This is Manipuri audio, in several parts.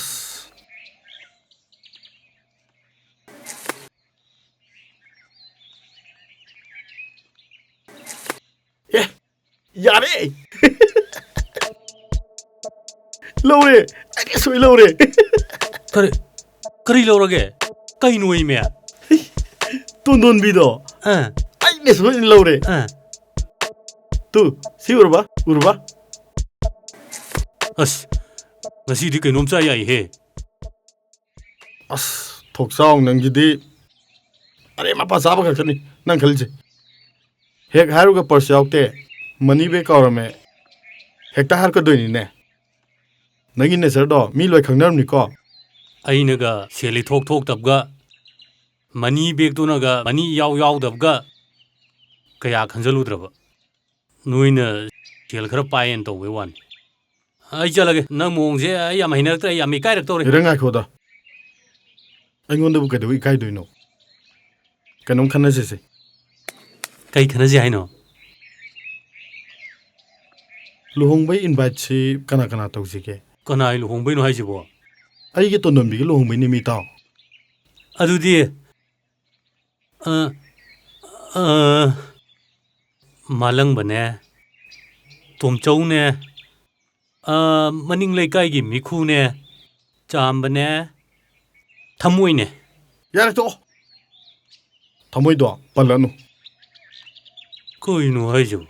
ꯑꯁ ꯑꯦ ꯌꯥꯔꯦ ꯂꯧꯔꯦ ꯑꯩ ꯁꯣꯏ ꯂꯧꯔꯦ ꯀꯔꯤ ꯂꯧꯔꯒꯦ ꯀꯩꯅꯣ ꯏꯃꯦ ꯇꯣꯟꯗꯣꯟꯕꯤꯗꯣ ꯑꯩꯅ ꯁꯣꯏꯅ ꯂꯧꯔꯦ ꯇꯨ ꯁꯤ ꯎꯔꯕ ꯑꯁ ꯉꯁꯤꯗꯤ ꯀꯩꯅꯣꯝ ꯆꯥ ꯌꯥꯏꯍꯦ ꯑꯁ ꯊꯣꯛꯆꯥꯎ ꯅꯪꯒꯤꯗꯤ ꯑꯔꯦ ꯃꯄꯥ ꯆꯥꯕ ꯈꯛꯇꯅꯤ ꯅꯪ ꯈꯜꯂꯤꯁꯦ ꯍꯦꯛ ꯍꯥꯏꯔꯨꯒ ꯄꯔꯁ ꯌꯥꯎꯗꯦ ꯃꯅꯤ ꯕꯦꯒ ꯀꯥꯎꯔꯝꯃꯦ ꯍꯦꯛꯇ ꯍꯥꯏꯔꯛꯀꯗꯣꯏꯅꯤꯅꯦ ꯅꯪꯒꯤ ꯅꯦꯆꯔꯗꯣ ꯃꯤ ꯂꯣꯏ ꯈꯪꯅꯔꯝꯅꯤꯀꯣ ꯑꯩꯅꯒ ꯁꯦꯜ ꯏꯊꯣꯛ ꯊꯣꯛꯇꯕꯒ ꯃꯅꯤ ꯕꯦꯒꯇꯨꯅꯒ ꯃꯅꯤ ꯏꯌꯥꯎ ꯌꯥꯎꯗꯕꯒ ꯀꯌꯥ ꯈꯟꯖꯜꯂꯨꯗ꯭ꯔꯕ ꯅꯣꯏꯅ ꯁꯦꯜ ꯈꯔ ꯄꯥꯏꯌꯦꯅ ꯇꯧꯕꯩ ꯋꯥꯅꯤ ꯑꯩ ꯆꯠꯂꯒꯦ ꯅꯪ ꯃꯑꯣꯡꯁꯦ ꯑꯩ ꯌꯥꯝ ꯍꯩꯅꯔꯛꯇ꯭ꯔꯦ ꯑꯩ ꯌꯥꯝ ꯏꯀꯥꯏꯔꯛꯇꯧꯔꯦ ꯍꯦꯔ ꯉꯥꯏꯈꯣꯗ ꯑꯩꯉꯣꯟꯗꯕꯨ ꯀꯩꯗꯧ ꯏꯀꯥꯏꯗꯣꯏꯅꯣ ꯀꯩꯅꯣꯝ ꯈꯟꯅꯁꯤꯁꯦ ꯀꯩ ꯈꯟꯅꯁꯤ ꯍꯥꯏꯅꯣ ꯂꯨꯍꯣꯡꯕꯩ ꯏꯟꯚꯥꯏꯠꯁꯤ ꯀꯅꯥ ꯀꯅꯥ ꯇꯧꯁꯤꯒꯦ ꯀꯅꯥꯏ ꯂꯨꯍꯣꯡꯕꯩꯅꯣ ꯍꯥꯏꯁꯤꯕꯣ ꯑꯩꯒꯤ ꯇꯣꯟꯗꯣꯟꯕꯤꯒꯤ ꯂꯨꯍꯣꯡꯕꯩꯅꯦ ꯃꯤ ꯏꯇꯥꯎ ꯑꯗꯨꯗꯤ ꯃꯥꯂꯪꯕꯅꯦ ꯇꯣꯝꯆꯧꯅꯦ ꯃꯅꯤꯡ ꯂꯩꯀꯥꯏꯒꯤ ꯃꯤꯈꯨꯅꯦ ꯆꯥꯝꯕꯅꯦ ꯊꯃꯣꯏꯅꯦ ꯌꯥꯔꯦ ꯇꯣꯛꯑꯣ ꯊꯃꯣꯏꯗꯣ ꯄꯜꯂꯅꯨ ꯀꯩꯅꯣ ꯍꯥꯏꯁꯤꯕꯣ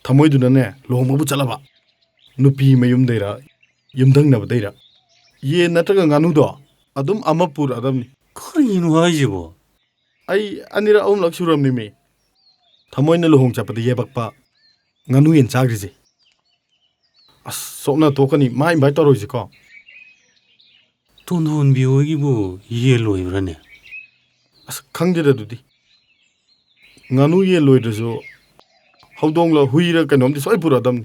ꯊꯃꯣꯏꯗꯨꯅꯅꯦ ꯂꯨꯍꯣꯡꯕꯕꯨ ꯆꯠꯂꯕ ꯅꯨꯄꯤ ꯃꯌꯨꯝꯗꯩꯔ ꯌꯨꯝꯊꯪꯅꯕꯗꯩꯔ ꯌꯦꯟ ꯅꯠꯇ꯭ꯔꯒ ꯉꯥꯅꯨꯗꯣ ꯑꯗꯨꯝ ꯑꯃ ꯄꯨꯔꯛꯑꯗꯕꯅꯤ ꯀꯩꯅꯣ ꯍꯥꯏꯁꯤꯕꯣ ꯑꯩ ꯑꯅꯤꯔꯛ ꯑꯍꯨꯝꯂꯛ ꯁꯨꯔꯕꯅꯤꯃꯤ ꯊꯃꯣꯏꯅ ꯂꯨꯍꯣꯡ ꯆꯠꯄꯗ ꯌꯦꯕꯛꯄ ꯉꯥꯅꯨ ꯌꯦꯟ ꯆꯥꯈ꯭ꯔꯤꯁꯦ ꯑꯁ ꯁꯣꯛꯅ ꯇꯣꯛꯀꯅꯤ ꯃꯥ ꯏꯟꯚꯥꯏꯠ ꯇꯧꯔꯣꯏꯁꯤꯀꯣ ꯇꯣꯟꯗꯣꯟꯕꯤ ꯍꯣꯏꯒꯤꯕꯨ ꯌꯦꯟ ꯂꯣꯏꯕ꯭ꯔꯅꯦ ꯑꯁ ꯈꯪꯗꯦꯗ ꯑꯗꯨꯗꯤ ꯉꯥꯅꯨ ꯌꯦꯟ ꯂꯣꯏꯗ꯭ꯔꯁꯨ ꯍꯧꯗꯣꯡꯂ ꯍꯨꯏꯔ ꯀꯩꯅꯣꯝꯗꯤ ꯁꯣꯏ ꯄꯨꯔꯛꯑꯗꯕꯅꯤ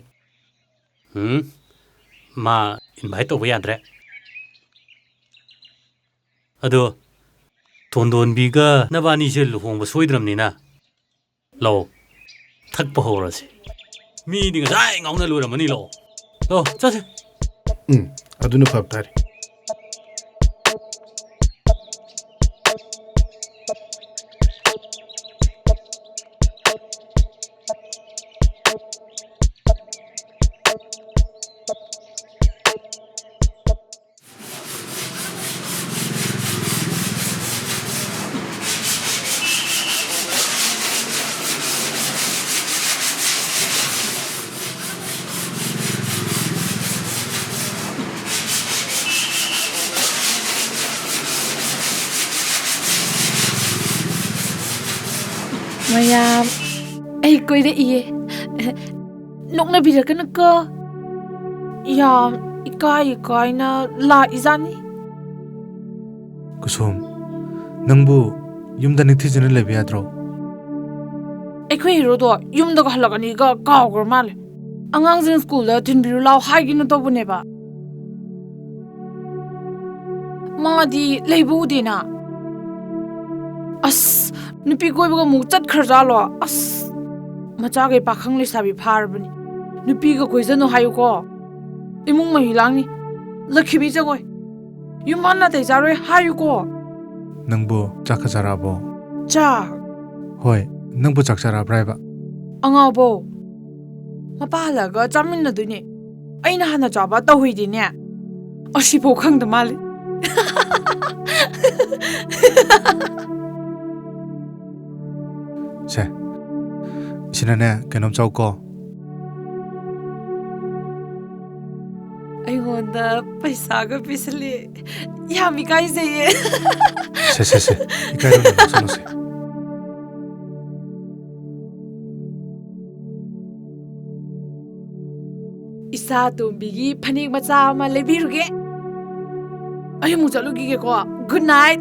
ꯃꯥ ꯏꯟꯚꯥꯏꯠ ꯇꯧꯕ ꯌꯥꯗ꯭ꯔꯦ ꯑꯗꯣ ꯇꯣꯟꯗꯣꯟꯕꯤꯒ ꯅꯕꯥꯅꯤꯁꯦ ꯂꯨꯍꯣꯡꯕ ꯁꯣꯏꯗ꯭ꯔꯕꯅꯤꯅ ꯂꯥꯛꯑꯣ ꯊꯛꯄ ꯍꯧꯔꯁꯤ ꯃꯤꯗꯤ ꯉꯁꯥꯏ ꯉꯥꯎꯅ ꯂꯣꯏꯔꯝꯃꯅꯤ ꯂꯥꯛꯑꯣ ꯆꯠꯁꯤ ꯑꯗꯨꯅ ꯐꯕ ꯇꯥꯔꯦ ꯃꯌꯥꯝ ꯑꯩ ꯀꯣꯏꯔꯛꯏꯌꯦ ꯅꯣꯛꯅꯕꯤꯔꯛꯀꯅꯨꯀꯣ ꯌꯥꯝ ꯏꯀꯥꯏꯅ ꯂꯥꯛꯏꯖꯥꯠꯅꯤ ꯀꯨꯁꯨꯝ ꯅꯪꯕꯨ ꯌꯨꯝꯗ ꯅꯤꯡꯊꯤꯖꯅ ꯂꯩꯕ ꯌꯥꯗ꯭ꯔꯣ ꯑꯩꯈꯣꯏ ꯍꯤꯔꯣꯗꯣ ꯌꯨꯝꯗꯒ ꯍꯜꯂꯛꯀꯅꯤꯒ ꯀꯥꯎꯈ꯭ꯔ ꯃꯥꯜꯂꯦ ꯑꯉꯥꯡꯁꯤꯡ ꯁ꯭ꯀꯨꯜꯗ ꯊꯤꯟꯕꯤꯔꯨ ꯂꯥꯎ ꯍꯥꯏꯒꯦꯅ ꯇꯧꯕꯅꯦꯕ ꯃꯥꯗꯤ ꯂꯩꯕ ꯎꯗꯦꯅ ꯑꯁ ꯅꯨꯄꯤ ꯀꯣꯏꯕꯒ ꯑꯃꯨꯛ ꯆꯠꯈ꯭ꯔꯖꯥꯠꯂꯣ ꯑꯁ ꯃꯆꯥꯈꯩ ꯄꯥꯈꯪ ꯂꯩꯁꯥꯕꯤ ꯐꯥꯔꯕꯅꯤ ꯅꯨꯄꯤꯒ ꯀꯣꯏꯖꯅꯨ ꯍꯥꯏꯌꯨꯀꯣ ꯏꯃꯨꯡ ꯃꯍꯤ ꯂꯥꯡꯅꯤ ꯂꯛꯈꯤꯕꯤ ꯖꯒꯣꯏ ꯌꯨꯝꯕꯥꯟ ꯅꯥꯇꯩ ꯆꯥꯔꯣꯏ ꯍꯥꯏꯌꯨꯀꯣ ꯅꯪꯕꯨ ꯆꯥꯛꯀ ꯆꯥꯔꯛꯑꯕꯣ ꯆꯥꯛ ꯍꯣꯏ ꯅꯪꯕꯨ ꯆꯥꯛ ꯆꯥꯔꯛꯑꯕ꯭ꯔꯥ ꯍꯥꯏꯕ ꯑꯉꯥꯎꯕꯧ ꯃꯄꯥ ꯍꯜꯂꯛꯑꯒ ꯆꯥꯃꯤꯟꯅꯗꯣꯏꯅꯦ ꯑꯩꯅ ꯍꯥꯟꯅ ꯆꯥꯕ ꯇꯧꯍꯩꯗꯦꯅꯦ ꯑꯁꯤꯐꯥꯎ ꯈꯪꯗ ꯃꯥꯜꯂꯦ ꯁꯦ ꯁꯤꯅꯅꯦ ꯀꯩꯅꯣꯝ ꯆꯥꯎꯀꯣ ꯑꯩꯉꯣꯟꯗ ꯄꯩꯁꯥꯒ ꯄꯤꯁꯜꯂꯦ ꯌꯥꯝ ꯏꯀꯥꯏꯖꯩꯌꯦ ꯁꯦ ꯏꯀꯥꯏꯔꯨꯅꯨ ꯅꯣꯛꯁꯟꯅꯁꯦ ꯏꯆꯥ ꯇꯣꯝꯕꯤꯒꯤ ꯐꯅꯦꯛ ꯃꯆꯥ ꯑꯃ ꯂꯩꯕꯤꯔꯨꯒꯦ ꯑꯩ ꯑꯃꯨꯛ ꯆꯠꯂꯨꯈꯤꯒꯦꯀꯣ ꯒꯨꯗ ꯅꯥꯏꯠ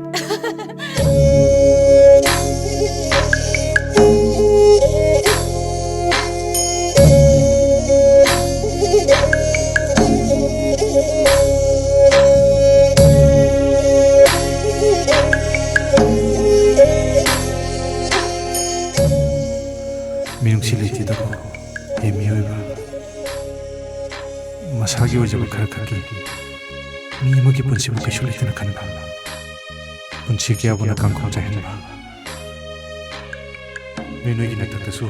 ꯃꯤꯅꯨꯡꯁꯤ ꯂꯩꯇꯦꯗꯀꯣ ꯃꯤꯑꯣꯏꯕ ꯃꯁꯥꯒꯤ ꯑꯣꯏꯖꯕ ꯈꯔ ꯈꯛꯀꯤ ꯃꯤ ꯑꯃꯒꯤ ꯄꯨꯟꯁꯤꯕꯨ ꯀꯩꯁꯨ ꯂꯩꯇꯅ ꯈꯟꯕ ꯄꯨꯟꯁꯤ ꯀꯌꯥꯕꯨꯅ ꯀꯥꯡꯈꯣꯡ ꯆꯥꯏꯍꯟꯕ ꯅꯣꯏꯒꯤ ꯅꯛꯇꯛꯇꯁꯨ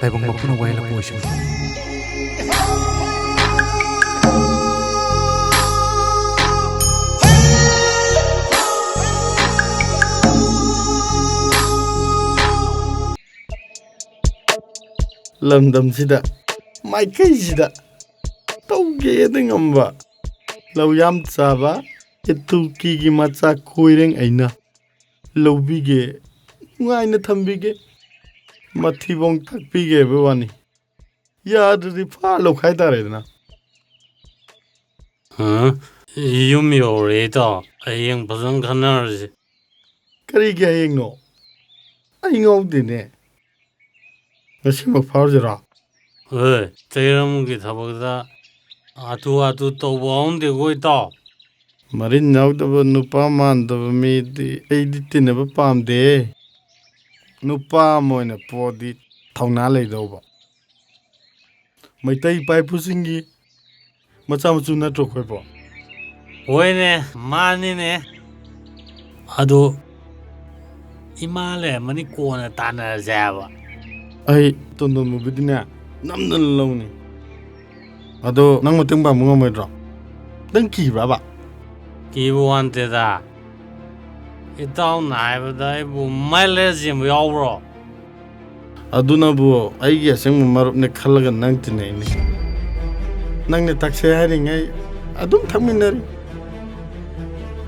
ꯇꯥꯏꯕꯪ ꯃꯄꯨꯅ ꯋꯥꯌꯦꯜꯂꯛꯄ ꯑꯣꯏꯁꯅꯨ ꯂꯝꯗꯝꯁꯤꯗ ꯃꯥꯏꯀꯩꯁꯤꯗ ꯇꯧꯒꯦꯗ ꯉꯝꯕ ꯂꯧ ꯌꯥꯝ ꯆꯥꯕ ꯏꯇꯨꯀꯤꯒꯤ ꯃꯆꯥ ꯀꯣꯏꯔꯦꯡ ꯑꯩꯅ ꯂꯧꯕꯤꯒꯦ ꯅꯨꯡꯉꯥꯏꯅ ꯊꯝꯕꯤꯒꯦ ꯃꯊꯤꯕꯣꯡ ꯊꯛꯄꯤꯒꯦ ꯍꯥꯏꯕ ꯋꯥꯅꯤ ꯌꯥꯗ꯭ꯔꯗꯤ ꯐꯥ ꯂꯧꯈꯥꯏ ꯇꯥꯔꯦꯗꯅ ꯌꯨꯝ ꯌꯧꯔꯦ ꯏꯇꯥꯎ ꯍꯌꯦꯡ ꯐꯖꯅ ꯈꯟꯅꯔꯁꯤ ꯀꯔꯤꯒꯤ ꯍꯌꯦꯡꯅꯣ ꯑꯩ ꯉꯥꯎꯗꯦꯅꯦ ꯉꯁꯤꯃꯛ ꯐꯥꯎꯔꯁꯤꯔꯣ ꯍꯣꯏ ꯆꯩꯔꯝꯒꯤ ꯊꯕꯛꯇ ꯍꯥꯊꯨ ꯇꯧꯕ ꯍꯧꯅꯗꯦꯀꯣ ꯏꯇꯥꯎ ꯃꯔꯤꯟ ꯌꯥꯎꯗꯕ ꯅꯨꯄꯥ ꯃꯥꯟꯗꯕ ꯃꯤꯗꯤ ꯑꯩꯗꯤ ꯇꯤꯟꯅꯕ ꯄꯥꯝꯗꯦ ꯅꯨꯄꯥ ꯑꯃ ꯑꯣꯏꯅ ꯄꯣꯛꯑꯗꯤ ꯊꯧꯅꯥ ꯂꯩꯗꯧꯕ ꯃꯩꯇꯩ ꯏꯄꯥ ꯏꯄꯨꯁꯤꯡꯒꯤ ꯃꯆꯥ ꯃꯁꯨ ꯅꯠꯇ꯭ꯔꯣ ꯑꯩꯈꯣꯏꯕꯣ ꯍꯣꯏꯅꯦ ꯃꯥꯅꯤꯅꯦ ꯑꯗꯣ ꯏꯃꯥ ꯂꯩꯔꯝꯃꯅꯤ ꯀꯣꯟꯅ ꯇꯥꯟꯅꯔꯁꯦ ꯍꯥꯏꯕ ꯑꯩ ꯇꯣꯟꯗꯣꯟꯕꯕꯨꯗꯤꯅꯦ ꯅꯝꯗꯅ ꯂꯧꯅꯤ ꯑꯗꯣ ꯅꯪ ꯃꯇꯦꯡ ꯄꯥꯡꯕ ꯉꯝꯃꯣꯏꯗ꯭ꯔꯣ ꯅꯪ ꯀꯤꯕ꯭ꯔꯕ ꯀꯤꯕ ꯋꯥꯟꯇꯦꯗ ꯏꯇꯥꯎꯅ ꯍꯥꯏꯕꯗ ꯑꯩꯕꯨ ꯃꯥꯏꯂꯦꯖ ꯆꯦꯟꯕ ꯌꯥꯎꯕ꯭ꯔꯣ ꯑꯗꯨꯅꯕꯨ ꯑꯩꯒꯤ ꯑꯁꯦꯡꯕ ꯃꯔꯨꯞꯅꯦ ꯈꯜꯂꯒ ꯅꯪ ꯇꯤꯟꯅꯩꯅꯤ ꯅꯪꯅ ꯇꯛꯁꯦ ꯍꯥꯏꯔꯤꯉꯩ ꯑꯗꯨꯝ ꯊꯛꯃꯤꯟꯅꯔꯤ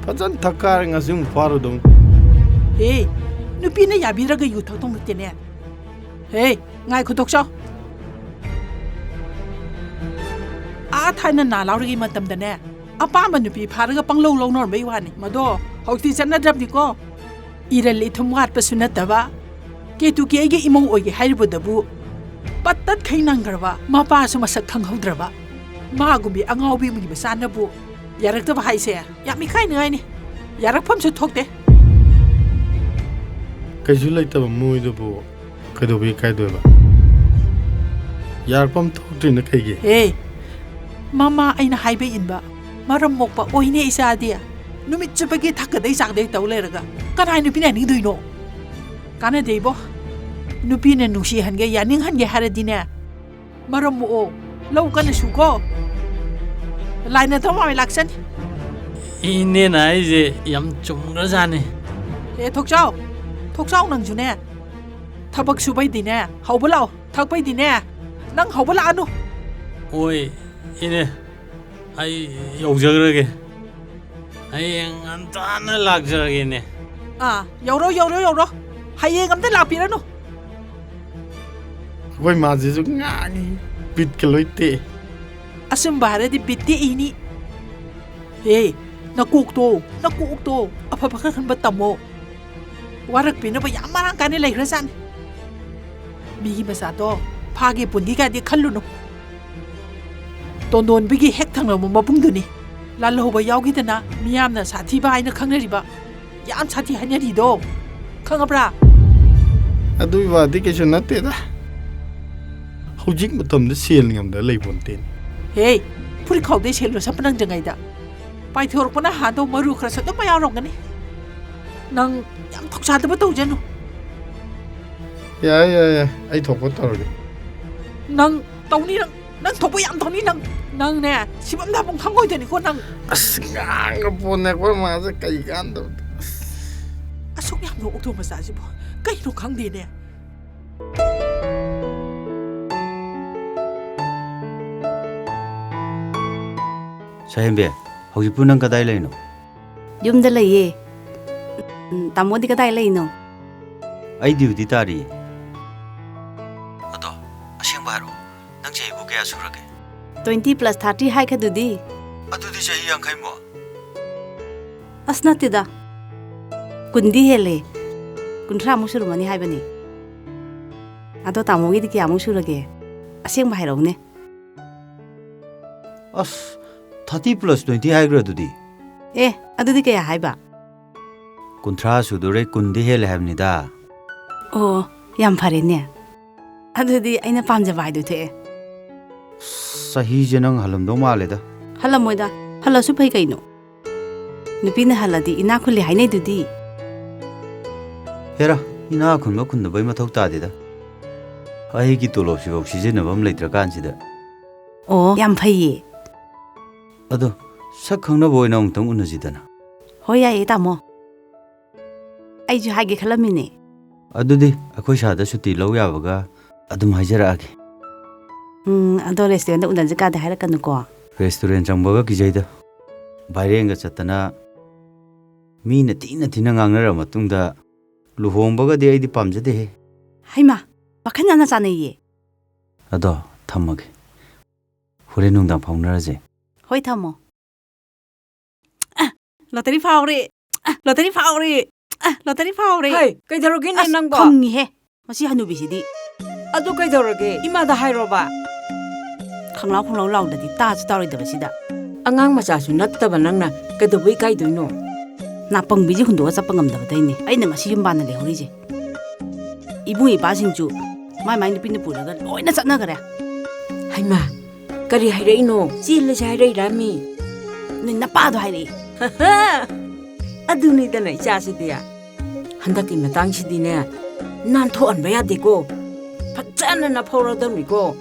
ꯐꯖꯅ ꯊꯛꯀꯥꯔꯦ ꯉꯁꯤꯃꯨꯛ ꯐꯥꯔꯨꯗꯧꯅꯤ ꯍꯦ ꯅꯨꯄꯤꯅ ꯌꯥꯕꯤꯔꯒ ꯌꯨ ꯊꯛꯇꯧ ꯅꯠꯇꯦꯅꯦ ꯍꯦ ꯉꯥꯏ ꯈꯨꯗꯣꯛꯆꯥꯎ ꯊꯥꯏꯅ ꯅꯥ ꯂꯥꯎꯔꯤꯉꯩ ꯃꯇꯝꯗꯅꯦ ꯑꯄꯥꯝꯕ ꯅꯨꯄꯤ ꯐꯥꯔꯒ ꯄꯪꯂꯧ ꯂꯧꯅꯔꯝꯕꯩ ꯋꯥꯅꯤ ꯃꯗꯣ ꯍꯧꯖꯤꯛꯇꯤ ꯆꯠꯅꯗ꯭ꯔꯕꯅꯤꯀꯣ ꯏꯔꯜ ꯏꯊꯨꯝ ꯋꯥꯠꯄꯁꯨ ꯅꯠꯇꯕ ꯀꯦꯇꯨꯀꯤ ꯑꯩꯒꯤ ꯏꯃꯧ ꯑꯣꯏꯒꯦ ꯍꯥꯏꯔꯤꯕꯗꯕꯨ ꯄꯠꯇꯠꯈꯩ ꯅꯪꯈ꯭ꯔꯕ ꯃꯄꯥꯁꯨ ꯃꯁꯛ ꯈꯪꯍꯧꯗ꯭ꯔꯕ ꯃꯥꯒꯨꯝꯕꯤ ꯑꯉꯥꯎꯕꯤ ꯑꯃꯒꯤ ꯃꯆꯥꯅꯕꯨ ꯌꯥꯔꯛꯇꯕ ꯍꯥꯏꯁꯦ ꯌꯥꯝ ꯏꯀꯥꯏꯅꯤꯉꯥꯏꯅꯤ ꯌꯥꯔꯛꯐꯝꯁꯨ ꯊꯣꯛꯇꯦ ꯀꯩꯁꯨ ꯂꯩꯇꯕ ꯃꯣꯏꯗꯨꯕꯨ ꯀꯩꯗꯧꯕꯩ ꯏꯀꯥꯏꯗꯣꯏꯕ ꯌꯥꯔꯛꯐꯝ ꯊꯣꯛꯇ꯭ꯔꯤꯅ ꯀꯩꯒꯤ ꯍꯦ ꯃꯃꯥ ꯑꯩꯅ ꯍꯥꯏꯕ ꯏꯟꯕ ꯃꯔꯝ ꯃꯣꯛꯄ ꯑꯣꯏꯅꯦ ꯏꯆꯥꯗꯤ ꯅꯨꯃꯤꯠ ꯆꯨꯞꯄꯒꯤ ꯊꯛꯀꯗꯩ ꯆꯥꯛꯗꯩ ꯇꯧ ꯂꯩꯔꯒ ꯀꯅꯥꯏ ꯅꯨꯄꯤꯅ ꯌꯥꯅꯤꯡꯗꯣꯏꯅꯣ ꯀꯥꯟꯅꯗꯦ ꯏꯕꯣ ꯅꯨꯄꯤꯅ ꯅꯨꯡꯁꯤꯍꯟꯒꯦ ꯌꯥꯅꯤꯡꯍꯟꯒꯦ ꯍꯥꯏꯔꯗꯤꯅꯦ ꯃꯔꯝ ꯃꯣꯛꯑꯣ ꯂꯧ ꯀꯟꯅ ꯁꯨꯀꯣ ꯂꯥꯏꯅ ꯊꯧꯃꯥꯏ ꯂꯥꯛꯆꯅꯤ ꯏꯅꯦꯅ ꯍꯥꯏꯁꯦ ꯌꯥꯝ ꯆꯨꯝꯈ꯭ꯔꯖꯥꯠꯅꯤ ꯍꯦ ꯊꯣꯛꯆꯥꯎ ꯅꯪꯁꯨꯅꯦ ꯊꯕꯛ ꯁꯨꯕꯩꯗꯤꯅꯦ ꯍꯧꯕ ꯂꯥꯛꯑꯣ ꯊꯛꯄꯩꯗꯤꯅꯦ ꯅꯪ ꯍꯧꯕ ꯂꯥꯛꯑꯅꯨ ꯍꯣꯏ ꯏꯅꯦ ꯑꯩ ꯌꯧꯖꯈ꯭ꯔꯒꯦ ꯍꯌꯦꯡ ꯉꯟꯇꯥꯅ ꯂꯥꯛꯆꯔꯒꯦꯅꯦ ꯌꯧꯔꯣ ꯍꯌꯦꯡ ꯑꯝꯇ ꯂꯥꯛꯄꯤꯔꯅꯨ ꯑꯩꯈꯣꯏ ꯃꯥꯁꯤꯁꯨ ꯉꯥꯡꯉꯤ ꯕꯤꯠꯀ ꯂꯣꯏ ꯇꯦꯛꯑꯦ ꯑꯁꯨꯝꯕ ꯍꯥꯏꯔꯗꯤ ꯕꯤꯠ ꯇꯦꯛꯏꯅꯤ ꯍꯦ ꯅꯀꯣꯛꯇꯣ ꯑꯐꯕ ꯈꯔ ꯈꯟꯕ ꯇꯝꯃꯣ ꯋꯥꯔꯛꯄꯤꯅꯕ ꯌꯥꯝ ꯃꯔꯥꯡ ꯀꯥꯏꯅ ꯂꯩꯈ꯭ꯔꯖꯥꯠꯅꯤ ꯃꯤꯒꯤ ꯃꯆꯥꯗꯣ ꯐꯥꯒꯦ ꯄꯨꯟꯒꯦ ꯀꯥꯏꯗꯤ ꯈꯜꯂꯨꯅꯨ ꯇꯣꯟꯗꯣꯟꯕꯤꯒꯤ ꯍꯦꯛ ꯊꯪꯅꯕ ꯃꯕꯨꯡꯗꯨꯅꯤ ꯂꯥꯜꯍꯧꯕ ꯌꯥꯎꯈꯤꯗꯅ ꯃꯤꯌꯥꯝꯅ ꯁꯥꯊꯤꯕ ꯍꯥꯏꯅ ꯈꯪꯅꯔꯤꯕ ꯌꯥꯝ ꯁꯥꯊꯤ ꯍꯥꯏꯅꯔꯤꯗꯣ ꯈꯪꯉꯕ꯭ꯔꯥ ꯑꯗꯨꯒꯤ ꯋꯥꯗꯤ ꯀꯩꯁꯨ ꯅꯠꯇꯦꯗ ꯍꯧꯖꯤꯛ ꯃꯇꯝꯗ ꯁꯦꯜ ꯉꯝꯗ ꯂꯩꯕꯣꯟꯇꯦꯅꯤ ꯍꯦ ꯐꯨꯔꯤꯠ ꯈꯥꯎꯗꯩ ꯁꯦꯜꯂꯣ ꯁꯠꯄ ꯅꯪꯗ꯭ꯔꯤꯉꯩꯗ ꯄꯥꯏꯊꯣꯔꯛꯄꯅ ꯍꯥꯟꯗꯧ ꯃꯔꯨ ꯈꯔꯁꯨ ꯑꯗꯨꯝ ꯌꯥꯎꯔꯝꯒꯅꯤ ꯅꯪ ꯌꯥꯝ ꯊꯧꯁꯥꯗꯕ ꯇꯧꯖꯅꯨ ꯌꯥꯏ ꯑꯩ ꯊꯣꯛꯄ ꯇꯧꯔꯒꯦ ꯅꯪ ꯇꯧꯅꯤ ꯅꯪ ꯊꯣꯛꯄ ꯌꯥꯝ ꯇꯧꯅꯤ ꯅꯪꯅꯦ ꯁꯤꯕꯝ ꯊꯥꯐꯝ ꯈꯪꯉꯣꯏꯗꯣꯏꯅꯤꯀꯣ ꯅꯪ ꯑꯁ ꯉꯥꯡꯒ ꯄꯣꯟꯅꯦ ꯑꯩꯈꯣꯏ ꯃꯥꯁꯦ ꯀꯩ ꯀꯥꯟꯗꯕꯗ ꯑꯁꯨꯛ ꯌꯥꯝꯅ ꯑꯣꯛꯇꯣ ꯃꯆꯥꯁꯤꯕꯨ ꯀꯩꯅꯣ ꯈꯪꯗꯦꯅꯦ ꯁꯍꯦꯝꯕꯦ ꯍꯧꯖꯤꯛꯄꯨ ꯅꯪ ꯀꯗꯥꯏ ꯂꯩꯅꯣ ꯌꯨꯝꯗ ꯂꯩꯌꯦ ꯇꯥꯃꯣꯗꯤ ꯀꯗꯥꯏ ꯂꯩꯅꯣ ꯑꯩ ꯗ꯭ꯌꯨꯇꯤ ꯇꯥꯔꯤꯌꯦ ꯑꯗꯣ ꯑꯁꯦꯡꯕ ꯍꯥꯏꯔꯣ ꯅꯪ ꯆꯍꯤꯕꯨ ꯀꯌꯥ ꯁꯨꯔꯒꯦ 20+30 ꯍꯥꯏꯈꯗꯨꯗꯤ ꯑꯗꯨꯗꯤ ꯆꯍꯤ 50ꯃꯣ ꯑꯁ ꯅꯠꯇꯦꯗ 10ꯗꯤ ꯍꯦꯜꯂꯦ 30ꯃꯨꯛ ꯁꯨꯔꯝꯃꯅꯤ ꯍꯥꯏꯕꯅꯤ ꯑꯗꯣ ꯇꯥꯃꯣꯒꯤꯗꯤ ꯀꯌꯥꯃꯨꯛ ꯁꯨꯔꯒꯦ ꯑꯁꯦꯡꯕ ꯍꯥꯏꯔꯛꯎꯅꯦ ꯑꯁ 30+20 ꯍꯥꯏꯈ꯭ꯔ ꯑꯗꯨꯗꯤ ꯑꯗꯨꯗꯤ ꯀꯌꯥ ꯍꯥꯏꯕ 30 ꯁꯨꯗꯣꯔꯦ 10ꯗꯤ ꯍꯦꯜꯂꯦ ꯍꯥꯏꯕꯅꯤꯗ ꯑꯣ ꯌꯥꯝ ꯐꯔꯦꯅꯦ ꯑꯗꯨꯗꯤ ꯑꯩꯅ ꯄꯥꯝꯖꯕ ꯍꯥꯏꯗꯨ ꯊꯣꯛꯑꯦ ꯆꯍꯤꯁꯦ ꯅꯪ ꯍꯜꯂꯝꯗꯧ ꯃꯥꯜꯂꯦꯗ ꯍꯜꯂꯝꯃꯣꯏꯗ ꯍꯜꯂꯁꯨ ꯐꯩ ꯀꯩꯅꯣ ꯅꯨꯄꯤꯅ ꯍꯜꯂꯗꯤ ꯏꯅꯥꯛ ꯈꯨꯜꯂꯤ ꯍꯥꯏꯅꯩꯗꯨꯗꯤ. ꯍꯦꯔꯥ ꯏꯅꯥ ꯈꯨꯟꯕ ꯈꯨꯟꯗꯕꯩ ꯃꯊꯧ ꯇꯥꯗꯦꯗ. ꯑꯩꯒꯤ ꯇꯣꯂꯣꯞꯁꯤꯐꯥꯎ ꯁꯤꯖꯤꯟꯅꯕ ꯂꯩꯇ꯭ꯔꯀꯥꯟꯁꯤꯗ. ꯑꯣ ꯌꯥꯝ ꯐꯩꯌꯦ. ꯑꯗꯣ ꯁꯛ ꯈꯪꯅꯕ ꯑꯣꯏꯅ ꯑꯃꯨꯛꯇꯪ ꯎꯅꯁꯤꯗꯅ. ꯍꯣꯏ ꯌꯥꯏꯌꯦ ꯇꯥꯃꯣ. ꯑꯩꯁꯨ ꯍꯥꯏꯒꯦ ꯈꯜꯂꯝꯃꯤꯅꯦ. ꯑꯗꯨꯗꯤ ꯑꯩꯈꯣꯏ ꯁꯥꯗ ꯁꯨꯇꯤ ꯂꯧ ꯌꯥꯕꯒ ꯑꯗꯨꯝ ꯍꯥꯏꯖꯔꯛꯑꯒꯦ. ꯑꯗꯣ ꯔꯦꯁꯇꯨꯔꯦꯟꯗ ꯎꯅꯁꯤ ꯀꯥꯗ ꯍꯥꯏꯔꯛꯀꯅꯨꯀꯣ. ꯔꯦꯁꯇꯨꯔꯦꯟ ꯆꯪꯕꯒ ꯀꯤꯖꯩꯗ. ꯚꯥꯏꯔꯦꯟꯒ ꯆꯠꯇꯅ ꯃꯤꯅ ꯊꯤꯅ ꯉꯥꯡꯅꯔ ꯃꯇꯨꯡꯗ ꯂꯨꯍꯣꯡꯕꯒꯗꯤ ꯑꯩꯗꯤ ꯄꯥꯝꯖꯗꯦꯍꯦ. ꯍꯩꯃꯥ ꯋꯥꯈꯜ ꯌꯥꯝꯅ ꯆꯥꯅꯩꯌꯦ. ꯑꯗꯣ ꯊꯝꯃꯒꯦ. ꯍꯣꯔꯦꯟ ꯅꯨꯡꯗꯥꯡ ꯐꯥꯎꯅꯔꯁꯦ. ꯍꯣꯏ ꯊꯝꯃꯣ. ꯂꯣꯇꯔꯤ ꯐꯥꯎꯔꯦ. ꯂꯣꯇꯔꯤ ꯐꯥꯎꯔꯦ. ꯂꯣꯇꯔꯤ ꯐꯥꯎꯔꯦ. ꯍꯩ ꯀꯩꯗꯧꯔꯒꯦꯅꯦ ꯅꯪꯕꯣ? ꯈꯪꯉꯤꯍꯦ ꯃꯁꯤ ꯍꯅꯨꯕꯤꯁꯤꯗꯤ. ꯑꯗꯨ ꯀꯩꯗꯧꯔꯒꯦ? ꯏꯃꯥꯗ ꯍꯥꯏꯔꯣꯕ. ꯈꯪꯂꯥꯎ ꯈꯪꯂꯥꯎ ꯂꯥꯎꯗꯗꯤ ꯇꯥꯁꯨ ꯇꯥꯔꯣꯏꯗꯕꯁꯤꯗ. ꯑꯉꯥꯡ ꯃꯆꯥꯁꯨ ꯅꯠꯇꯕ ꯅꯪꯅ ꯀꯩꯗꯧꯕꯩ ꯏꯀꯥꯏꯗꯣꯏꯅꯣ? ꯅꯥꯄꯪꯕꯤꯁꯦ ꯍꯨꯟꯗꯣꯛꯑ ꯆꯠꯄ ꯉꯝꯗꯕꯗꯩꯅꯦ ꯑꯩꯅ ꯉꯁꯤ ꯌꯨꯝ ꯄꯥꯟꯅ ꯂꯩꯍꯧꯔꯤꯁꯦ. ꯏꯕꯨꯡ ꯏꯄꯥꯁꯤꯡꯁꯨ ꯃꯥꯏ ꯃꯥꯏ ꯅꯨꯄꯤꯅ ꯄꯨꯔꯒ ꯂꯣꯏꯅ ꯆꯠꯅꯈ꯭ꯔꯦ. ꯍꯩꯃꯥ ꯀꯔꯤ ꯍꯥꯏꯔꯛꯏꯅꯣ? ꯆꯦꯜꯂꯁꯦ ꯍꯥꯏꯔꯛꯏꯔꯥꯃꯤ? ꯅꯣꯏ ꯅꯄꯥꯗꯣ ꯍꯥꯏꯔꯛꯏ. ꯑꯗꯨꯅꯤꯗꯅ ꯏꯆꯥꯁꯤꯗꯤ. ꯍꯟꯗꯛꯀꯤ ꯃꯇꯥꯡꯁꯤꯗꯤꯅꯦ ꯅꯥꯟꯊꯣꯛꯍꯟꯕ ꯌꯥꯗꯦꯀꯣ. ꯐꯖꯅ ꯅꯐꯧꯔꯗꯧꯅꯤꯀꯣ.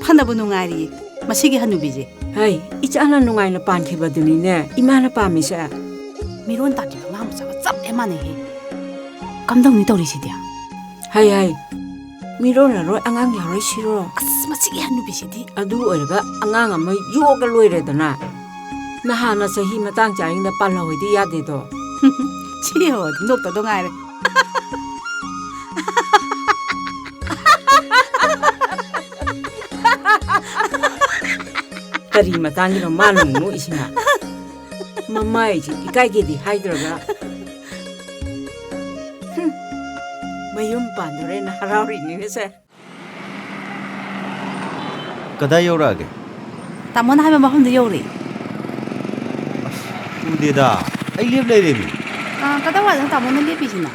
ꯐꯅꯕ ꯅꯨꯡꯉꯥꯏꯔꯤꯌꯦ ꯃꯁꯤꯒꯤ ꯍꯅꯨꯕꯤꯁꯦ. ꯍꯩ ꯏꯆꯥꯅ ꯅꯨꯡꯉꯥꯏꯅ ꯄꯥꯟꯈꯤꯕꯗꯨꯅꯤꯅꯦ ꯏꯃꯥꯅ ꯄꯥꯝꯃꯤꯁꯦ. ꯃꯤꯔꯣꯟ ꯇꯥꯟꯈꯤꯕ ꯑꯉꯥꯡ ꯃꯆꯥꯒ ꯆꯞ ꯃꯥꯟꯅꯩꯍꯦ. ꯀꯝꯗꯧꯅꯤ ꯇꯧꯔꯤꯁꯤꯗꯤ. ꯍꯩ ꯃꯤꯔꯣꯜꯂꯔꯣꯏ ꯑꯉꯥꯡ ꯌꯥꯎꯔꯣꯏ ꯁꯤꯔꯣ. ꯑꯁ ꯃꯁꯤꯒꯤ ꯍꯅꯨꯕꯤꯁꯤꯗꯤ. ꯑꯗꯨ ꯑꯣꯏꯔꯒ ꯑꯉꯥꯡ ꯑꯃ ꯌꯣꯛꯑꯒ ꯂꯣꯏꯔꯦꯗꯅ. ꯅꯍꯥꯟꯅ ꯆꯍꯤ ꯃꯇꯥꯡ ꯆꯥꯔꯤꯉꯩꯗ ꯄꯥꯜꯍꯧꯏꯗꯤ ꯌꯥꯗꯦꯗꯣ. ꯁꯤ ꯌꯧꯔꯗꯤ ꯅꯣꯛꯇꯗꯣ ꯉꯥꯏꯔꯦ. ꯀꯔꯤ ꯃꯇꯥꯡꯒꯤꯅꯣ ꯃꯥꯅ ꯅꯣꯛꯏꯁꯤꯅ? ꯃꯃꯥꯏꯁꯤ ꯏꯀꯥꯏꯒꯦꯗꯤ ꯍꯥꯏꯗ꯭ꯔꯒ ꯃꯌꯨꯝ ꯄꯥꯟꯗꯣꯔꯦꯅ ꯍꯔꯥꯎꯔꯤꯅꯤꯅꯦꯁꯦ. ꯀꯗꯥꯏ ꯌꯧꯔꯛꯑꯒꯦ? ꯇꯥꯃꯣꯅ ꯍꯥꯏꯕ ꯃꯐꯝꯗ ꯌꯧꯔꯦ. ꯎꯗꯦꯗ ꯑꯩ ꯂꯦꯞ ꯂꯩꯔꯦꯃꯤ. ꯀꯗꯥꯏꯋꯥꯏꯗꯅꯣ ꯇꯥꯃꯣꯅ ꯂꯦꯞꯄꯤꯁꯤꯅ?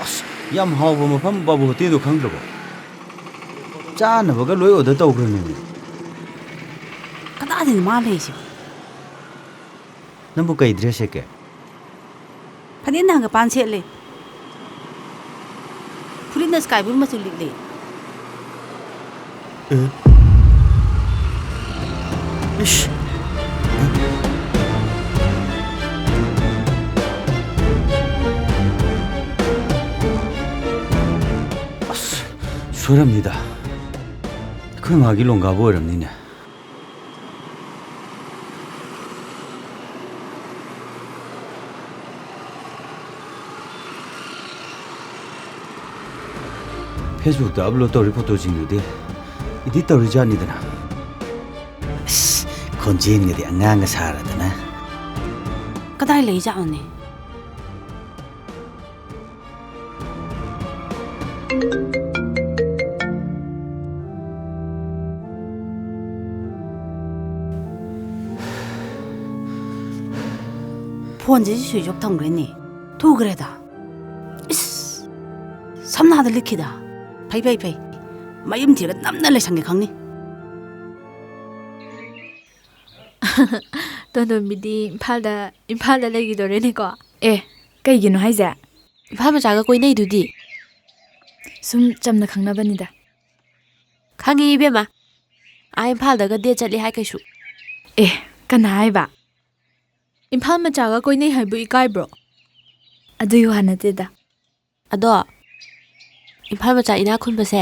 ꯑꯁ ꯌꯥꯝ ꯍꯥꯎꯕ ꯃꯐꯝ ꯕꯥꯕꯨ ꯍꯣꯇꯦꯜꯗꯣ ꯈꯪꯗ꯭ꯔꯕꯣ? ꯆꯥꯅꯕꯒ ꯂꯣꯏ ꯑꯣꯔꯗꯔ ꯇꯧꯈ꯭ꯔꯃꯤ. ꯀꯗꯥꯏꯗꯅꯣ ꯃꯥ ꯂꯩꯔꯤꯁꯤꯕꯣ? ꯅꯪꯕꯨ ꯀꯩ ꯗ꯭ꯔꯦꯁ ꯁꯦꯠꯀꯦ? ꯐꯅꯦꯛꯅ ꯍꯪꯒꯄꯥꯟ ꯁꯦꯠꯂꯦ. ꯐꯨꯔꯤꯠꯅ ꯁ꯭ꯀꯥꯏ ꯕ꯭ꯂꯨ ꯃꯆꯨ ꯂꯤꯠꯂꯦ. ꯏꯁ ꯑꯁ ꯁꯣꯏꯔꯝꯅꯤꯗ. ꯑꯩꯈꯣꯏ ꯃꯥꯒꯤ ꯂꯣꯡꯒꯥꯕꯨ ꯑꯣꯏꯔꯝꯅꯤꯅꯦ. ꯐꯦꯁꯕꯨꯛꯇ ꯑꯞꯂꯣꯗ ꯇꯧꯔꯤ ꯐꯣꯇꯣꯁꯤꯡꯗꯨꯗꯤ ꯏꯗꯤꯠ ꯇꯧꯔꯤꯖꯥꯠꯅꯤꯗꯅ. ꯑꯁ ꯈꯣꯟꯖꯦꯜꯒꯗꯤ ꯑꯉꯥꯡꯒ ꯁꯥꯔꯗꯅ. ꯀꯗꯥꯏ ꯂꯩꯖꯥꯠꯅꯣꯅꯦ? ꯐꯣꯟꯁꯤꯁꯨ ꯁ꯭ꯋꯤꯆ ꯑꯣꯐ ꯊꯝꯈ꯭ꯔꯦꯅꯦ. ꯊꯨꯈ꯭ꯔꯦꯗ. 이스 삼나들 리키다. 페이 마임 뒤가 남날 레상게 강니. ꯇꯣꯟꯗꯣꯝꯕꯤꯗꯤ ꯏꯝꯐꯥꯜꯗ ꯂꯩꯈꯤꯗꯣꯔꯦꯅꯦꯀꯣ. ꯀꯩꯒꯤꯅꯣ ꯍꯥꯏꯁꯦ? ꯏꯝꯐꯥꯜ ꯃꯆꯥꯒ ꯀꯣꯏꯅꯩꯗꯨꯗꯤ. ꯁꯨꯝ ꯆꯝꯅ ꯈꯪꯅꯕꯅꯤꯗ. ꯈꯪꯉꯤ ꯏꯕꯦꯝꯃ. ꯏꯝꯐꯥꯜꯗꯒ ꯗꯦꯠ ꯆꯠꯂꯤ ꯍꯥꯏ ꯀꯩꯁꯨ. ꯀꯅꯥ ꯍꯥꯏꯕ? ꯏꯝꯐꯥꯜ ꯃꯆꯥꯒ ꯀꯣꯏꯅꯩ ꯍꯥꯏꯕꯨ ꯏꯀꯥꯏꯕ꯭ꯔꯣ? ꯑꯗꯨꯒꯤ ꯋꯥ ꯅꯠꯇꯦꯗ. ꯑꯗꯣ ꯏꯝꯐꯥꯜ ꯃꯆꯥ ꯏꯅꯥꯛ ꯈꯨꯟꯕꯁꯦ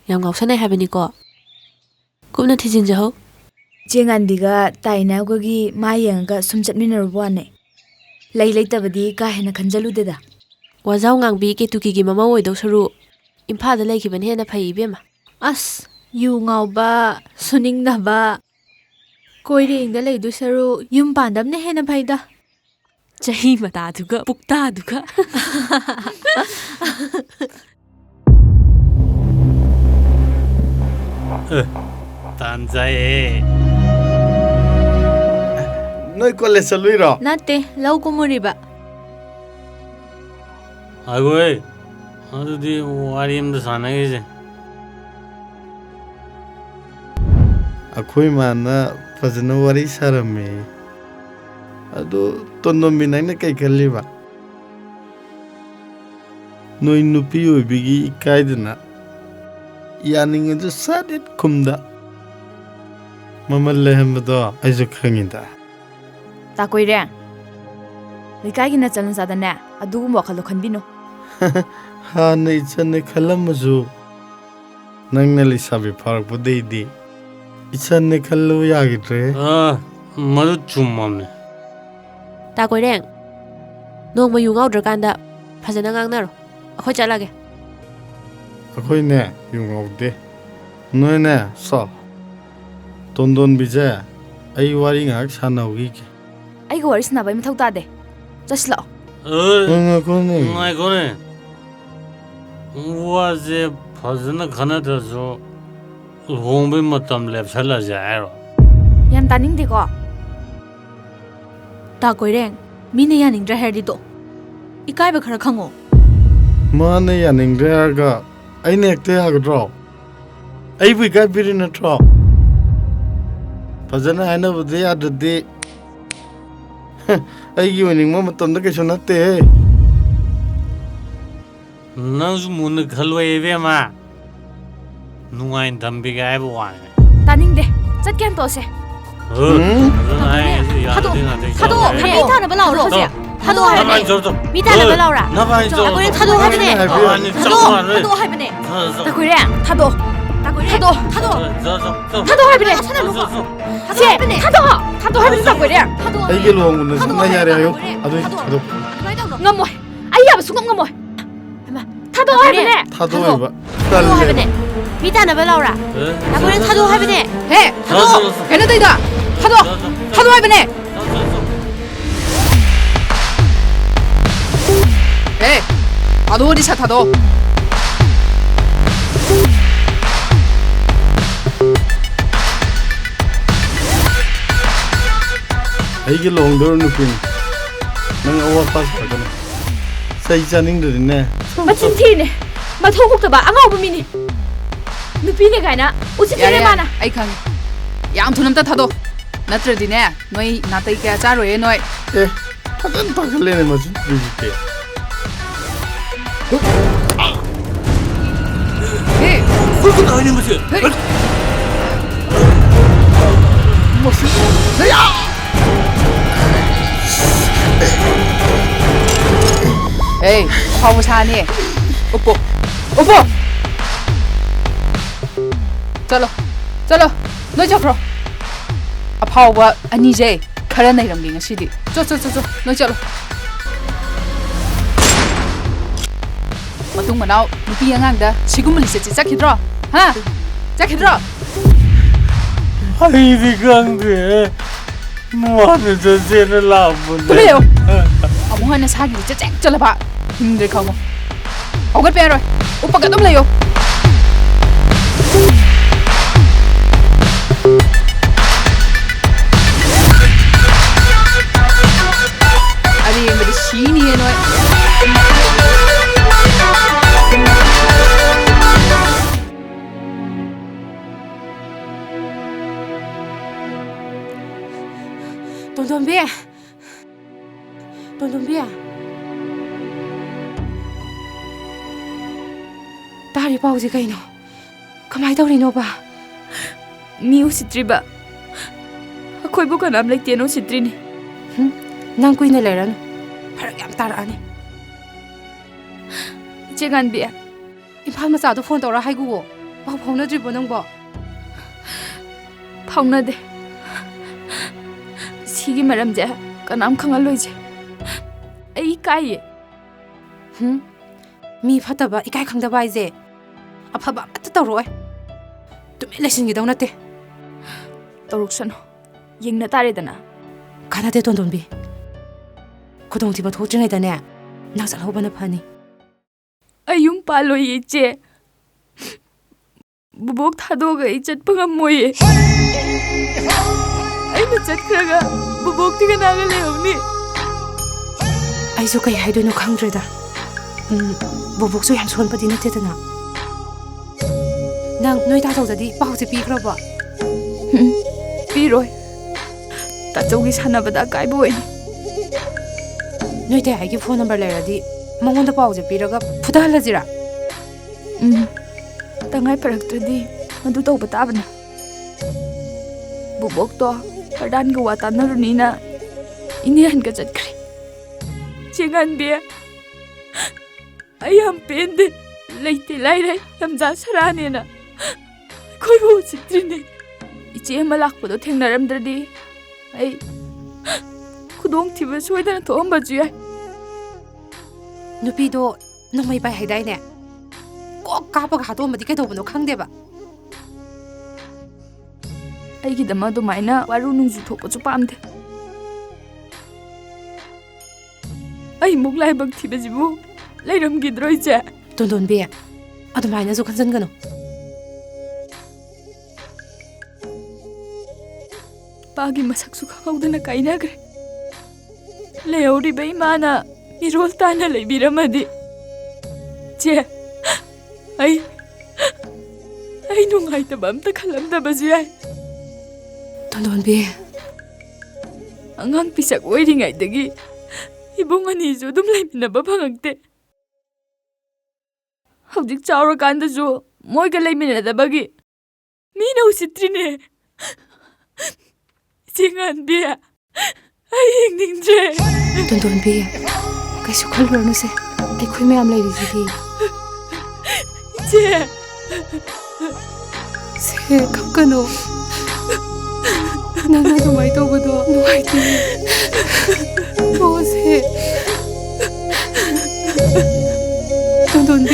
ꯌꯥꯝ ꯉꯥꯎꯁꯟꯅꯩ ꯍꯥꯏꯕꯅꯤꯀꯣ. ꯀꯨꯞꯅ ꯊꯤꯖꯤꯟꯖꯍꯧ. ꯆꯦꯡꯉꯥꯟꯕꯤꯒ ꯇꯥꯏꯅꯕꯒꯤ ꯃꯥ ꯌꯦꯡꯉꯒ ꯁꯨꯝ ꯆꯠꯃꯤꯟꯅꯔꯨꯕ ꯋꯥꯅꯦ. ꯂꯩꯇꯕꯗꯤ ꯀꯥ ꯍꯦꯟꯅ ꯈꯟꯖꯜꯂꯨꯗꯦꯗ. ꯋꯥꯖꯥꯎ ꯉꯥꯡꯕꯤ ꯀꯦꯇꯨꯀꯤꯒꯤ ꯃꯃꯧ ꯑꯣꯏꯗꯧ ꯁꯔꯨꯛ ꯏꯝꯐꯥꯜꯗ ꯂꯩꯈꯤꯕꯅ ꯍꯦꯟꯅ ꯐꯩ ꯏꯕꯦꯝꯃ. ꯑꯁ ꯌꯨ ꯉꯥꯎꯕ ꯁꯨꯅꯤꯡꯗꯕ ꯀꯣꯏꯔꯦꯡꯗ ꯂꯩꯗꯣꯏ ꯁꯔꯨꯛ ꯌꯨꯝ ꯄꯥꯟꯗꯕꯅ ꯍꯦꯟꯅ ꯐꯩꯗ. ꯆꯍꯤ ꯃꯇꯥꯗꯨꯒ ꯄꯨꯛꯇꯥꯗꯨꯒ. ꯇꯥꯟꯖꯥꯏꯌꯦ. ꯅꯣꯏ ꯀꯣꯂꯦꯖ ꯆꯠꯂꯨꯏꯔꯣ? ꯅꯠꯇꯦ ꯂꯧ ꯀꯨꯝꯃꯨꯔꯤꯕ. ꯑꯩꯈꯣꯏ ꯑꯗꯨꯗꯤ ꯋꯥꯔꯤ ꯑꯃꯗ ꯁꯥꯟꯅꯈꯤꯁꯦ. ꯑꯩꯈꯣꯏ ꯃꯥꯅ ꯐꯖꯅ ꯋꯥꯔꯤ ꯁꯥꯔꯝꯃꯦ. ꯑꯗꯨ ꯇꯣꯟꯗꯣꯝꯕꯤ ꯅꯪꯅ ꯀꯩ ꯈꯜꯂꯤꯕ ꯅꯣꯏ ꯅꯨꯄꯤ ꯑꯣꯏꯕꯤꯒꯤ ꯏꯀꯥꯏꯗꯅ ꯌꯥꯅꯤꯡꯉꯁꯨ ꯁꯥꯗꯦꯠ ꯈꯨꯝꯗ ꯃꯃꯜ ꯂꯩꯍꯟꯕꯗꯣ ꯑꯩꯁꯨ ꯈꯪꯉꯤꯗ ꯇꯥ ꯀꯣꯏꯔꯦꯡ ꯂꯩꯀꯥꯏꯒꯤ ꯅꯆꯟ ꯅꯆꯥꯗꯅꯦ ꯑꯗꯨꯒꯨꯝꯕ ꯋꯥꯈꯜꯗꯣ ꯈꯟꯕꯤꯅꯨ ꯍꯥꯟꯅ ꯏꯆꯟꯅ ꯈꯜꯂꯝꯃꯁꯨ ꯅꯪꯅ ꯂꯩꯁꯥꯕꯤ ꯐꯥꯔꯛꯄꯗꯩꯗꯤ ꯏꯆꯟꯅ ꯈꯜꯂꯨ ꯌꯥꯈꯤꯗ꯭ꯔꯦ ꯃꯗꯨ ꯆꯨꯝꯃꯝꯅꯦ ꯇꯥ ꯀꯣꯏꯔꯦꯡ ꯅꯣꯡꯃ ꯌꯨ ꯉꯥꯎꯗ꯭ꯔꯀꯥꯟꯗ ꯐꯖꯅ ꯉꯥꯡꯅꯔꯣ ꯑꯩꯈꯣꯏ ꯆꯠꯂꯒꯦ ꯑꯩꯈꯣꯏꯅꯦ ꯌꯨ ꯉꯥꯎꯗꯦ ꯅꯣꯏꯅꯦ ꯁꯣ ꯇꯣꯟꯗꯣꯟꯕꯤꯁꯦ ꯑꯩ ꯋꯥꯔꯤ ꯉꯥꯏꯍꯥꯛ ꯁꯥꯟꯅꯍꯧꯈꯤꯒꯦ ꯑꯩꯒ ꯋꯥꯔꯤ ꯁꯥꯟꯅꯕꯩ ꯃꯊꯧ ꯇꯥꯗꯦ ꯆꯠꯁꯤꯂꯥꯛꯑꯣ ꯉꯥꯏꯈꯣꯅꯦ ꯉꯥꯏꯈꯣꯅꯦ ꯋꯥꯁꯦ ꯐꯖꯅ ꯈꯟꯅꯗ꯭ꯔꯁꯨ ꯂꯨꯍꯣꯡꯕꯩ ꯃꯇꯝ ꯂꯦꯞꯁꯜꯂꯁꯦ ꯍꯥꯏꯔꯣ ꯌꯥꯝ ꯇꯥꯅꯤꯡꯗꯦꯀꯣ ꯇꯥ ꯀꯣꯏꯔꯦꯡ ꯃꯤꯅ ꯌꯥꯅꯤꯡꯗ꯭ꯔꯦ ꯍꯥꯏꯔꯗꯤ ꯇꯣ ꯏꯀꯥꯏꯕ ꯈꯔ ꯈꯪꯉꯣ ꯃꯥꯅ ꯌꯥꯅꯤꯡꯗ꯭ꯔꯦ ꯍꯥꯏꯔꯒ ꯑꯩꯅ ꯍꯦꯛꯇ ꯌꯥꯒꯗ꯭ꯔꯣ ꯑꯩꯕꯨ ꯏꯀꯥꯏꯕꯤꯔꯤ ꯅꯠꯇ꯭ꯔꯣ ꯐꯖꯅ ꯍꯥꯏꯅꯕꯗꯤ ꯌꯥꯗ꯭ꯔꯗꯤ ꯑꯩꯒꯤ ꯑꯣꯏꯅꯤꯡꯕ ꯃꯇꯝꯗ ꯀꯩꯁꯨ ꯅꯠꯇꯦꯍꯦ ꯅꯪꯁꯨ ꯃꯨꯟꯅ ꯈꯜꯂꯣꯏ ꯏꯕꯦꯝꯃ ꯅꯨꯡꯉꯥꯏꯅ ꯊꯝꯕꯤꯒꯦ ꯍꯥꯏꯕ ꯋꯥꯅꯤ ꯇꯥꯅꯤꯡꯗꯦ ꯆꯠꯀꯦꯅ ꯇꯣꯛꯁꯦ ꯊꯥꯗꯣꯛꯑꯣ ꯃꯤ ꯊꯥꯅꯕ ꯂꯥꯎꯔꯣ ꯍꯧꯖꯤꯛ ꯊꯥꯗꯣꯛꯑꯣ ꯍꯥꯏꯕꯅꯦ ꯃꯤ ꯊꯥꯅꯕ ꯂꯥꯎꯔꯥ ꯇꯥ ꯀꯣꯏꯔꯦꯡ ꯊꯥꯗꯣꯛꯑꯣ ꯍꯥꯏꯕꯅꯦ ꯊꯥꯗꯣꯛꯑꯣ ꯍꯥꯏꯕꯅꯦ ꯇꯥ ꯀꯣꯏꯔꯦꯡ ꯊꯥꯗꯣꯛꯑꯣ ꯇꯥ ꯀꯣꯏꯔꯦꯡ ꯊꯥꯗꯣꯛꯑꯣ ꯍꯥꯏꯕꯅꯦ ꯊꯥꯗꯣꯛꯑꯣ 하면서 자꾸 이래. 이게 로운구나. 상당히 하래요. 아도 ngâm rồi. Ấy giờ mà xuống ngâm rồi. 타도 해보네. 타도 해봐. 타도 해보네. 미타나 별로라. 나보는 타도 해보네. 해. 타도. 걔네도 이다. 타도 해보네. 해. 타도 어디서 타도. 이게 롱도르 느낌. 난 어와빠서 가잖아. 사이자닝들이네. 마침 티네. 마 통곡도 봐. 안 가고 미니. 누피네 가나. 오지게 많아. 아이 강. 양 돈음다 타도. 나트르디네. 너희 나타 이게 자로에 너희. 에. 파간 파갈래네 무슨 비슷해. 에. 그거 나오는 거지. 무슨? 야! 에이, 화무 사니. 오뽀. चलो 너희 잡으러. 아 파워가 아니제. 카라나 이런 게 시디. 저 너희 잡으러. 마tung mà nào, nupi yang angda, 지금은 있었지, 짝히들어, 하, 짝히들어. 아이디 강대, 뭐하는 전세는 나무네. 그래요. 아무 하나 사기 진짜 쨍 잘라봐. 힘들 가고. 어글 빼러. 오빠가 넘래요. 아니 근데 신이에 너. 돈돈비야. 딸이 바우지 가이노. 그만이 더리노 봐. 미 우시트리바. 거의 보고 남래 때는 우시트리니. 난 꾸이네 레라노. 바로 얌 따라하네. 제간 비야. 임팔 마사도 폰 떠라 하이고. 바 폰나지 보는 거. 파운나데. 시기 말함자. 까남 강할로이제. 에이 까이. 미 파타바 이까이 강다바 이제. 아파바 맞다 떠로에. 또 멜레신기 다운나테. 떠룩선호. 잉나 따레다나. 가나데 돈돈비. 고동티바 도증해다네. 나살 호바나 파니. 아융 팔로이 이제. 부복 타도가 이제 뻥함모이. 아이나 잣크라가 부복 티가 나갈래요니. 아이소 가이 하이도노 강드레다. 부복소 얌 손바디 나테다나. 난 너희 다도다디 바우지 비그러봐. 비로이. 따쪽이 사나보다 까이보이. ꯅꯣꯏꯗꯤ ꯑꯩꯒꯤ ꯐꯣꯟ ꯅꯝꯕꯔ ꯂꯩꯔꯗꯤ ꯃꯉꯣꯟꯗ ꯄꯥꯎꯁꯦ ꯄꯤꯔꯒ ꯐꯨꯊꯍꯜꯂꯁꯤꯔꯥ? ꯇꯉꯥꯏ ꯐꯔꯛꯇ꯭ꯔꯗꯤ ꯃꯗꯨ ꯇꯧꯕ ꯇꯥꯕꯅꯤ. ꯕꯨꯕꯣꯛꯇꯣ ꯄꯔꯗꯥꯟꯒ ꯋꯥ ꯇꯥꯟꯅꯔꯨꯅꯤꯅ ꯏꯅꯦ ꯍꯟꯒ ꯆꯠꯈ꯭ꯔꯦ. ꯆꯦꯡꯉꯥꯟꯕꯤ, ꯑꯩ ꯌꯥꯝ ꯄꯦꯟꯗꯦ. ꯂꯩꯇꯦ ꯂꯥꯏꯔꯩ ꯂꯝꯖꯥ ꯁꯔꯥꯅꯦꯅ ꯑꯩꯈꯣꯏꯕꯨ ꯎꯁꯤꯠꯇ꯭ꯔꯤꯅꯦ. ꯏꯆꯦ ꯑꯃ ꯂꯥꯛꯄꯗꯣ ꯊꯦꯡꯅꯔꯝꯗ꯭ꯔꯗꯤ ꯑꯩ ꯈꯨꯗꯣꯡꯊꯤꯕ ꯁꯣꯏꯗꯅ ꯊꯣꯛꯑꯝꯕꯁꯨ ꯌꯥꯏ. ꯅꯨꯄꯤꯗꯣ ꯅꯣꯡꯃꯩ ꯄꯥꯏ ꯍꯥꯏꯗꯥꯏꯅꯦ? ꯀꯣꯛ ꯀꯥꯞꯄꯒ ꯍꯥꯠꯇꯣꯛꯑꯝꯕꯗꯤ ꯀꯩꯗꯧꯕꯅꯣ ꯈꯪꯗꯦꯕ. ꯑꯩꯒꯤꯗꯃꯛ ꯑꯗꯨꯃꯥꯏꯅ ꯋꯥꯔꯨ ꯅꯨꯡꯖꯨ ꯊꯣꯛꯄꯁꯨ ꯄꯥꯝꯗꯦ. ꯑꯩꯃꯨꯛ ꯂꯥꯏꯕꯛ ꯊꯤꯕꯁꯤꯕꯨ ꯂꯩꯔꯝꯈꯤꯗ꯭ꯔꯣ ꯏꯆꯦ? ꯇꯣꯟꯗꯣꯟꯕꯤ, ꯑꯗꯨꯃꯥꯏꯅꯁꯨ ꯈꯟꯖꯟꯒꯅꯨ. ꯄꯥꯒꯤ ꯃꯁꯛꯁꯨ ꯈꯪꯍꯧꯗꯅ ꯀꯥꯏꯅꯈ꯭ꯔꯦ. ꯂꯩꯍꯧꯔꯤꯕ ꯏꯃꯥꯅ ꯃꯤꯔꯣꯜ ꯇꯥꯅ ꯂꯩꯕꯤꯔꯝꯃꯗꯤ ꯆꯦ, ꯑꯩ ꯅꯨꯡꯉꯥꯏꯇꯕ ꯑꯝꯇ ꯈꯜꯂꯝꯗꯕꯁꯨ ꯌꯥꯏ. ꯇꯣꯟꯗꯣꯟꯕꯤ, ꯑꯉꯥꯡ ꯄꯤꯁꯛ ꯑꯣꯏꯔꯤꯉꯩꯗꯒꯤ 이봉 아니죠. 좀 레미나봐 방학때. ꯍꯧꯖꯤꯛ ꯆꯥꯎꯔꯀꯥꯟꯗꯁꯨ ꯃꯣꯏꯒ ꯂꯩꯃꯤꯟꯅꯗꯕꯒꯤ ꯃꯤꯅ ꯎꯁꯤꯠꯇ꯭ꯔꯤꯅꯦ. ꯆꯦꯡꯉꯥꯟꯕꯤ, ꯑꯩ ꯌꯦꯡꯅꯤꯡꯗ꯭ꯔꯦ. ꯇꯣꯟꯗꯣꯟꯕꯤ, ꯀꯩꯁꯨ ꯈꯜꯂꯨꯔꯅꯨꯁꯦ. ꯑꯩꯈꯣꯏ ꯃꯌꯥꯝ ꯂꯩꯔꯤꯁꯤꯗꯤ. 이제 세 kapkano. 나나 정말 떠보도 누가있지. 뭐세. 돈돈비.